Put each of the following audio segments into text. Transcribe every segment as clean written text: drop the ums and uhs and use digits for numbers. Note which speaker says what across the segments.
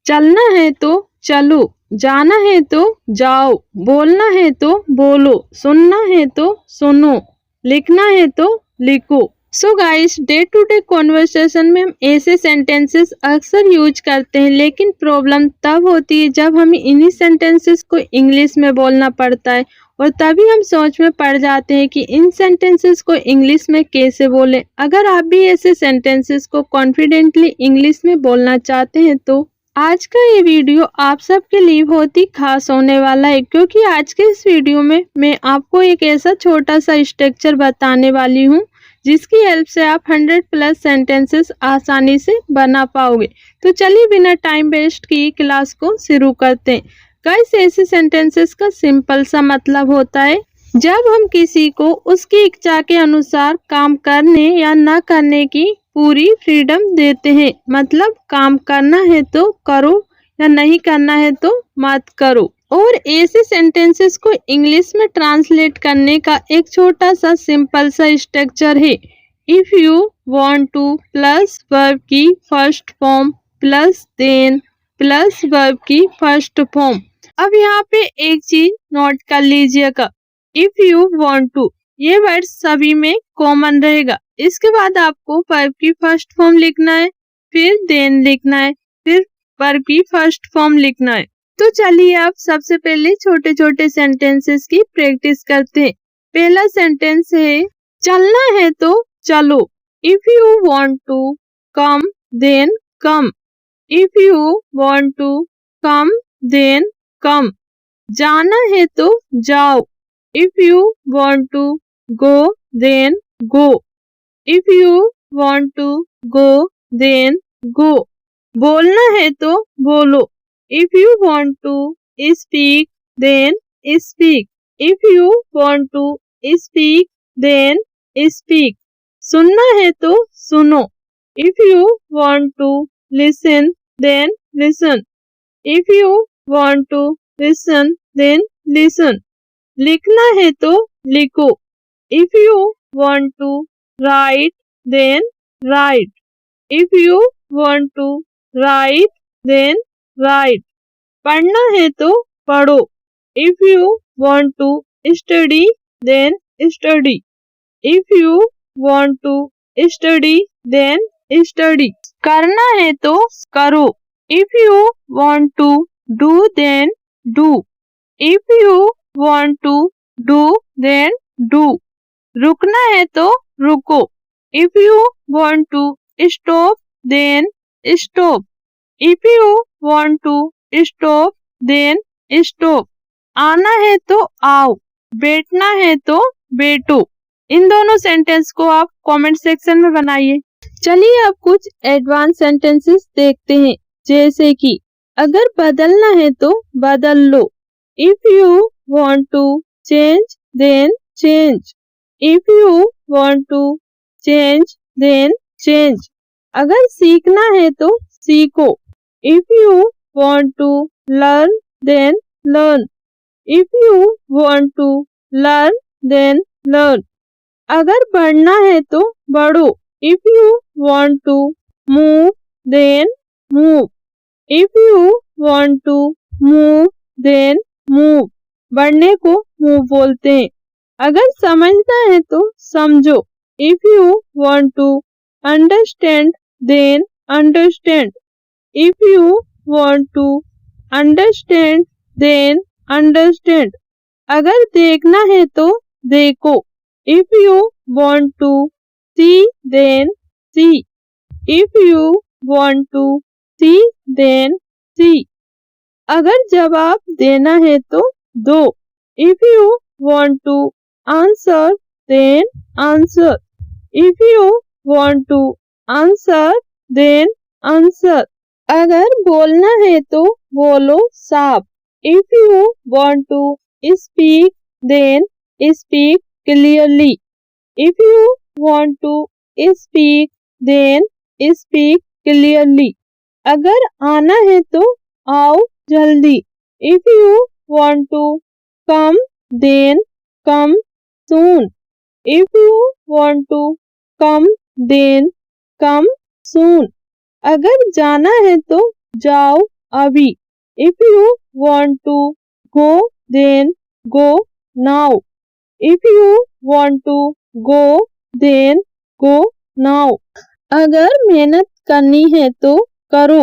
Speaker 1: चलना है तो चलो, जाना है तो जाओ, बोलना है तो बोलो, सुनना है तो सुनो, लिखना है तो लिखो। So guys, day to day conversation में हम ऐसे सेंटेंसेस अक्सर यूज करते हैं, लेकिन प्रॉब्लम तब होती है जब हमें इन्हीं सेंटेंसेस को इंग्लिश में बोलना पड़ता है, और तभी हम सोच में पड़ जाते हैं कि इन सेंटेंसेस को इंग्लिश में कैसे बोलें। अगर आप भी ऐसे सेंटेंसेस को कॉन्फिडेंटली इंग्लिश में बोलना चाहते हैं तो आज का ये वीडियो आप सबके लिए बहुत ही खास होने वाला है, क्योंकि आज के इस वीडियो में मैं आपको एक ऐसा छोटा सा स्ट्रक्चर बताने वाली हूँ जिसकी हेल्प से आप 100+ सेंटेंसेस आसानी से बना पाओगे। तो चलिए बिना टाइम वेस्ट किए क्लास को शुरू करते हैं। गाइस, ऐसे सेंटेंसेस का सिंपल सा मतलब होता है जब हम किसी को उसकी इच्छा के अनुसार काम करने या न करने की पूरी फ्रीडम देते हैं। मतलब काम करना है तो करो या नहीं करना है तो मत करो। और ऐसे सेंटेंसेस को इंग्लिश में ट्रांसलेट करने का एक छोटा सा सिंपल सा स्ट्रक्चर है। If you want to plus verb की first form plus then plus verb की फर्स्ट फॉर्म। अब यहाँ पे एक चीज नोट कर लीजिएगा, इफ यू वांट टू ये वर्ड सभी में कॉमन रहेगा। इसके बाद आपको वर्ब की फर्स्ट फॉर्म लिखना है, फिर देन लिखना है, फिर वर्ब की फर्स्ट फॉर्म लिखना है। तो चलिए आप सबसे पहले छोटे छोटे सेंटेंसेस की प्रैक्टिस करते हैं। पहला सेंटेंस है चलना है तो चलो। If you want to come then come. If you want to come then come. जाना है तो जाओ। If you want to go then go. If you want to go then go. बोलना है तो बोलो। If you want to speak then speak. If you want to speak then speak. सुनना है तो सुनो। If you want to listen then listen. If you want to listen then listen. लिखना है तो लिखो। If you want to write then write. If you want to write then write. पढ़ना है तो पढ़ो। If you want to study then study. If you want to study then study. करना है तो करो। If you want to do then do. If you want to do then do. रुकना है तो रुको। If you want to stop then stop. If you want to stop then stop. आना है तो आओ। बैठना है तो बैठो। इन दोनों सेंटेंस को आप कमेंट सेक्शन में बनाइए। चलिए अब कुछ एडवांस सेंटेंसेस देखते हैं, जैसे कि अगर बदलना है तो बदल लो। If you want to change then change. If you want to change then change. अगर सीखना है तो सीखो। If you want to learn then learn. If you want to learn then learn. अगर बढ़ना है तो बढ़ो। If you want to move then move. If you want to move then move. बढ़ने को मूव बोलते हैं। अगर समझना है तो समझो। If you want to understand then understand. If you want to understand then understand. अगर देखना है तो देखो। If you want to see then see. If you want to see then see. अगर जवाब देना है तो दो। If you want to answer then answer. If you want to answer then answer. अगर बोलना है तो बोलो साफ। If you want to speak then speak clearly. If you want to speak then speak clearly. अगर आना है तो आओ जल्दी। If you want to come then come soon. If you want to come then come soon. अगर जाना है तो जाओ अभी। If you want to go then go now. If you want to go then go now. अगर मेहनत करनी है तो करो।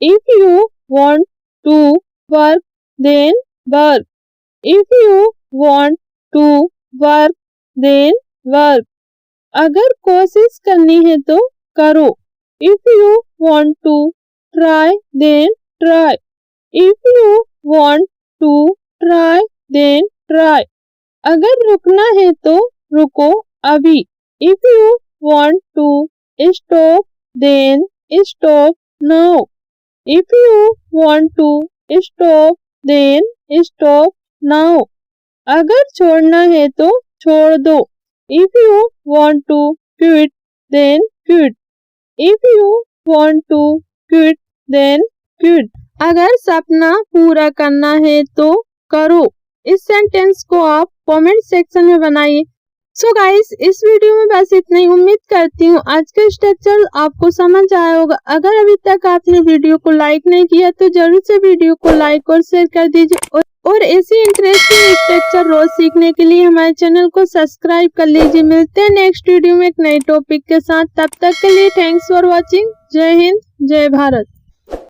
Speaker 1: If you want to work then work. If you want to work then work. अगर कोशिश करनी है तो करो। If you want to try then try. If you want to try then try. अगर रुकना है तो रुको अभी। If you want to stop then stop now. If you want to stop then stop now. अगर छोड़ना है तो छोड़ दो। If you want to quit then quit. If you want to quit then quit. अगर सपना पूरा करना है तो करो। इस सेंटेंस को आप कमेंट सेक्शन में बनाइए। सो गाइस, इस वीडियो में बस इतना ही। उम्मीद करती हूँ आज का स्ट्रक्चर आपको समझ आया होगा। अगर अभी तक आपने वीडियो को लाइक नहीं किया तो जरूर से वीडियो को लाइक और शेयर कर दीजिए और ऐसी इंटरेस्टिंग स्ट्रक्चर रोज सीखने के लिए हमारे चैनल को सब्सक्राइब कर लीजिए। मिलते हैं नेक्स्ट वीडियो में एक नए टॉपिक के साथ। तब तक के लिए थैंक्स फॉर वॉचिंग। जय हिंद, जय भारत।